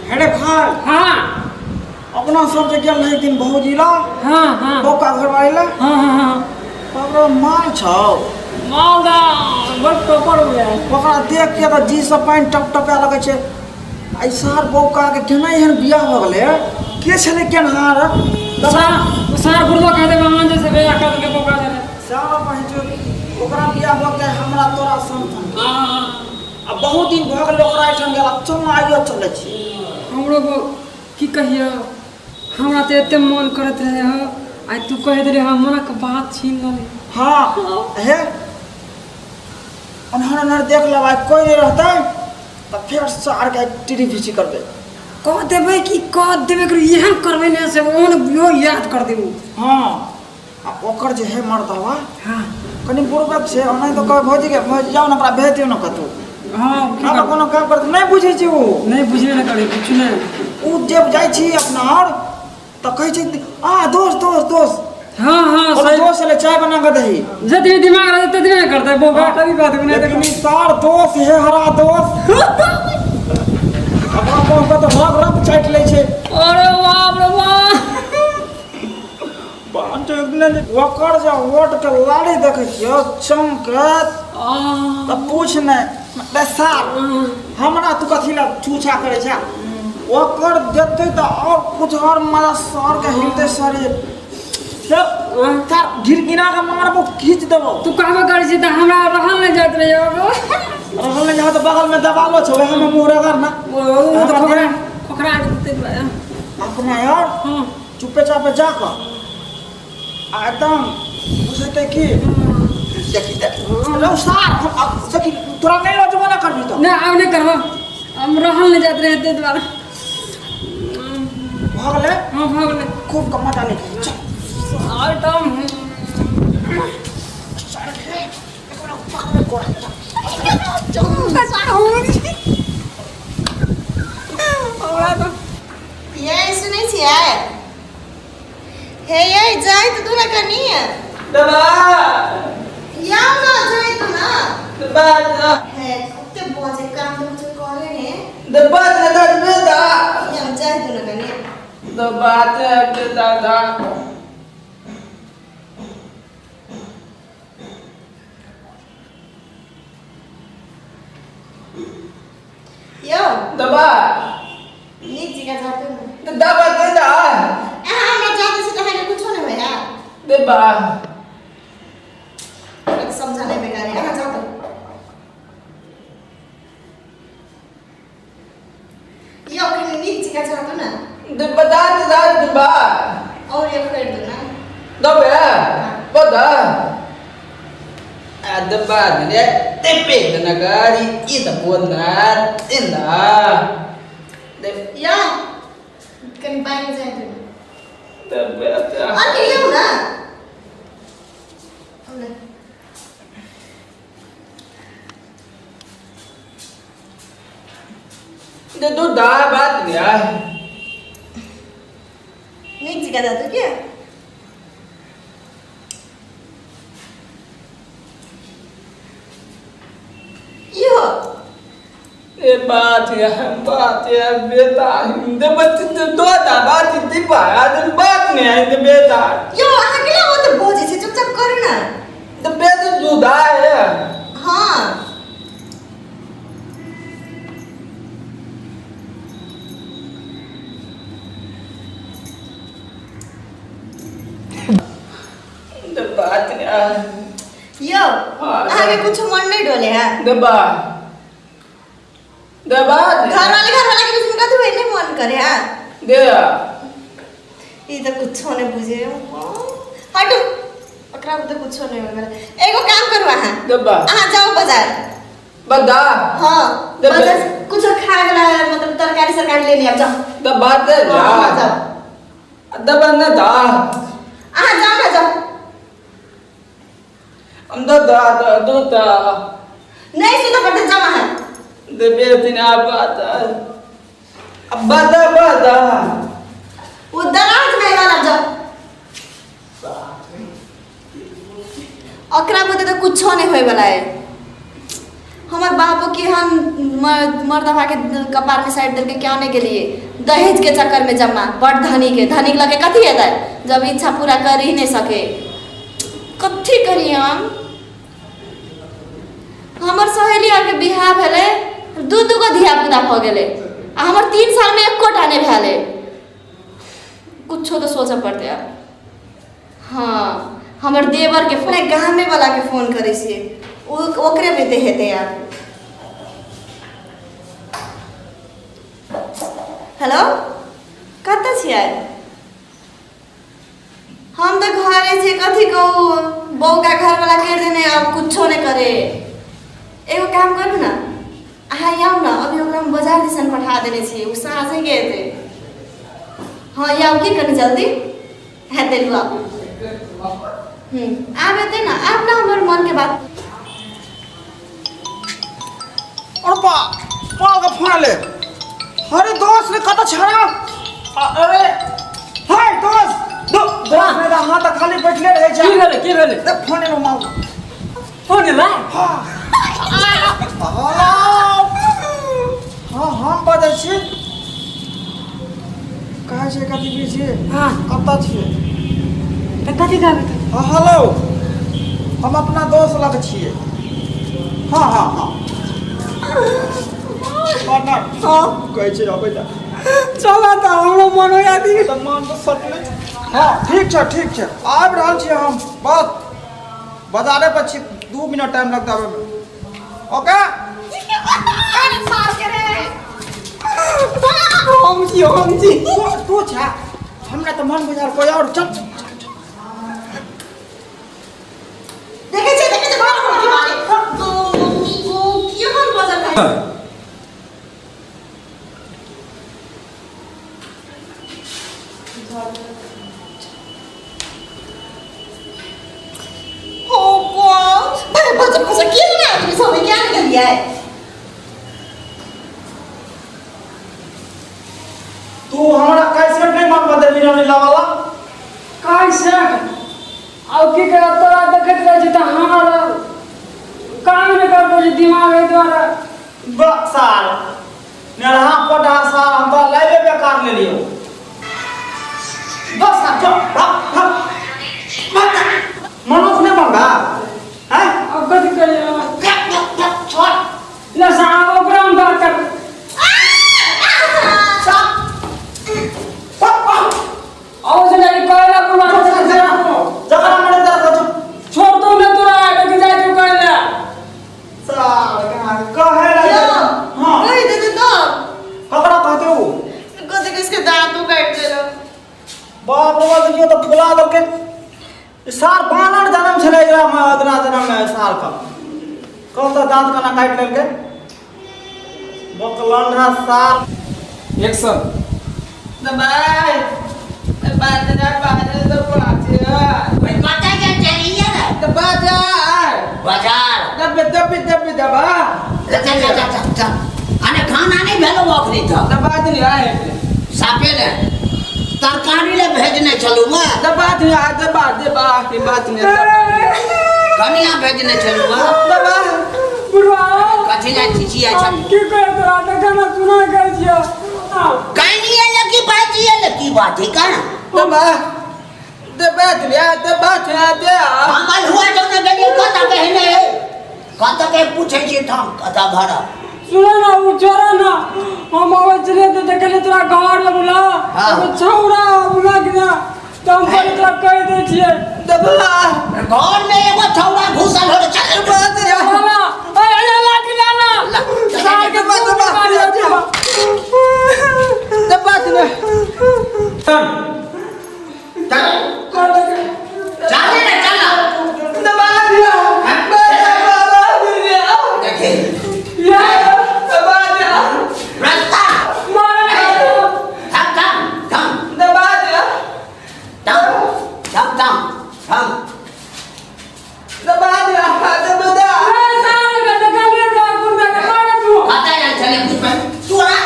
हेरे भाई हाँ अपना सब जगह नहीं दिन बहुत जिला हाँ हाँ बोका घर वाला हाँ हाँ हाँ बाबरा माल छौ मालदा बड़ टोपर हो गया ओकरा देख के त जी सब पानी टप टपे लगे छे आई सार बोका के केना एहन बियाह भ गेले के छले केनहार सार गुरदो कहते भगवान जैसे बेजा कर के बोका दे सारा पहुंचो ओकरा बियाह भ के हमरा तोरा संग हां अब बहुत दिन भ गेल ओकरा एठन गेला चल ना आइयो चले छी हमरो को की कहियो हमरा त एते मन करत रहे हो आई तू कह दे रे हमरा के बात छीन ले हां हे अनहर देख लेबा कोई नहीं रहता त फिर सार के टीडी फिची करबे कह देबे कि कह देबे कि यहां करबे ने से ओन यो याद कर देबू हां अब ओकर जे है मर्दवा हां कनी बुरबक से ओना तो कह भौजी के भौजी जाओ ना हमरा भेज दियो ना कतो हां हमरा कोनो काम कर नहीं बुझै छी वो नहीं बुझबे ना करे कुछ नहीं उ जब जाय छी अपना और त कहै छी आ दोस्त हां हां सही दोस्त ले चाय बना के दही जदी दिमाग रहते तदी नहीं करते बोका कभी बात नहीं लेकिन सार दोस्त है हरा दोस्त अपना को तो भाग रब चाट ले छे अरे बाप रे बाप बांट ने वकर जा वोट के लाड़ी देखे छियो चमकत त पूछ ने सार हमरा तू कथि ला छूछा करे छा वकर देते त और कुछ और मजा सर के हिलते शरीर तार गिरगिना का मारबो खींच देबो तू कहबे करे छी त हमरा रहल नहीं जात रे रहल नहीं जात बगल में दबालो छ वहां में मुंह रगड़ ना ओ तो खोखरा देते अपना यार हां चुपे चापे जा का एकदम उसे की देखी लो सार सकी तोरा नहीं लो जमाना करबी तो ना अब नहीं करबो हम रहल नहीं जात रहे ते द्वारा भागले हां भागले खूब कमा डाले चल एकदम ये सुनै छियै हे ये जाय त दूना कनी दबा याव न जाय त ना दबा हे कते बजे काम तुम से करे ने दबा लगा दे दा याव जाय दूना कनी दबा ते दादा यो दबा नीक जगह जाते ना दबा दे दा हमरा जाते से कहे कुछ नहीं भैया दबा एक समझाने बेकार है कहां जाते यो कहीं नीक जगह जाते ना दबा दबा और ये कर दो ना दबा बदा deba dia tepe na gari ita puna inda या कहीं बाइक में जाए तो deba और के लिए हो ना हमने dia tu dah bat dia नीक जगह जाते क्या यो bat ya beta deba tu dah bat tiba ada bat ni ada beta यो आहा के लिए वो तो बोझे से चुपचाप करो ना deba tu dah ya हाँ debat ya यो आहा के कुछ मन नहीं डोले है deba घर वाले के बीच में कभी नहीं मन करे हाँ dia ये तो कुछ होने बुझे हटो अकरा तो कुछ होने वाला एगो काम करवा है deba आहा जाओ बाजार bada हाँ दबा। बाजार कुछ खा गला मतलब तरकारी सरकारी लेने अब जाओ debat हाँ ya जाओ deba na dah आहा जाओ ना जाओ anda dah tu dah नहीं सुनो करते जाओ आहा Debetin abada. Abada. वो दराज में वाला जाओ ओकरा बुते तो कुछो नहीं होए वाला है। हमार बाबू के हम मर्दवा के कपार में साइड देके क्या होने के लिए दहेज के चक्कर में जमा बड़ धनी के लगे कथी है जब इच्छा पूरा कर ही नहीं सके कथी करी हम। हमार सहेली आके बिहार भेले दू को धिया पुता हो गए आ हमार 3 साल में एको टाने भेले कुछ तो सोच पड़ते यार। हाँ हमार देवर के फोन गाँव में वाला के फोन करे से ओकरे में देते यार। हेलो कत छियै हम तो घरे से कथी कहू बहू का घर वाला कह देने अब कुछो नहीं करे। एगो काम करू ना अहाँ आउ ना अभी ओकरा हम बाजार दिसन पठा देने छी उ साँझे गए थे। हाँ आउ की करनी जल्दी है तेलू आप आप एते ना आप ना हमारे मन के बात और पाल का फोन ले। अरे दोस्त ने कत छड़ा अरे हाय दोस्त दोस्त मेरा हाथ खाली बैठले रहे जा की भेले देख फोन ले माल फोन ला हां हम बजे छी कहाँ से कथी भी छी हां कत छी त कथी कहबे हाँ हेलो हम अपना दोस्त लग छिए। हाँ हाँ हाँ पार्टनर हाँ कहै छै अबै त चला त हमरो मन हो जाती त मन तो सटले। हाँ ठीक छै आबि रहल छी हम बस बाजारे पर छी 2 मिनट टाइम लगता आवे में। ओके हम जी तू छा हमरा त मन बुझाल कोई और चल देखे छे बाहर तो क्यों हम बाजार का तू हमरा कैसे नहीं मन बदल नीला वाला कैसे अब की कर तोरा देखत रह जे त हमारा काम नहीं कर जे दिमाग है द्वारा बक्सार नेहा पढ़ा सा हम तो लाइवे बेकार ले लियो बस चल मनुष्य ने मंगा हैं अब कथी करे छोड़ ले साहब ओकरा हम बात कर आओ जने कहला पुरा जगह मेरे तरफ छोड़ दो मैं तोरा आके जाए तू कहला साल कहे हां कहि दे तो ककरा कहते हो कथी किसके दांत काट देलो बाप रे देखियो तो फुला दल के सार बानर जन्म छले एकरा में अदना जन्म में साल का कौन सा दांत कना काट लेल के बकलंडा सार एक्शन दबाई बाजना बाजे तो पाचे भाई कता क्या चाहिए ना दबा जा बाजार दबे दबा अच्छा अने खाना नहीं भेलो बकरी था दबा दे आए सापे ने तरकारी ले भेजने चलूंगा दबा की बात ने कनिया भेजने चलूंगा दबा पुरवा कथी ले चिचिया हम छन की करे तोरा देखना सुना कर छियो कहीं लकी बाजी है लकी बात है का दबा दे कमल हुआ तो न गली कता कहने कता के पूछे छी हम कता भरा सुनो ना वो छोरा ना हम आवे चले तो देखले तोरा घर में बुला हाँ। वो छौरा बुला के ना तो हम पर तोरा कह दे छिए दबा घर में एगो छौड़ा घुसल हो चल वाला अरे लाठी लाना सार के बात दबा दे चले ना चला दबा दिया देखे ये दबा दिया रास्ता मारे थम दबा दिया थम दबा दिया सार के देखले का गुंडा के मारे तू कता या चले कुछ पे तोरा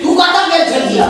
तू कता गेल छलिया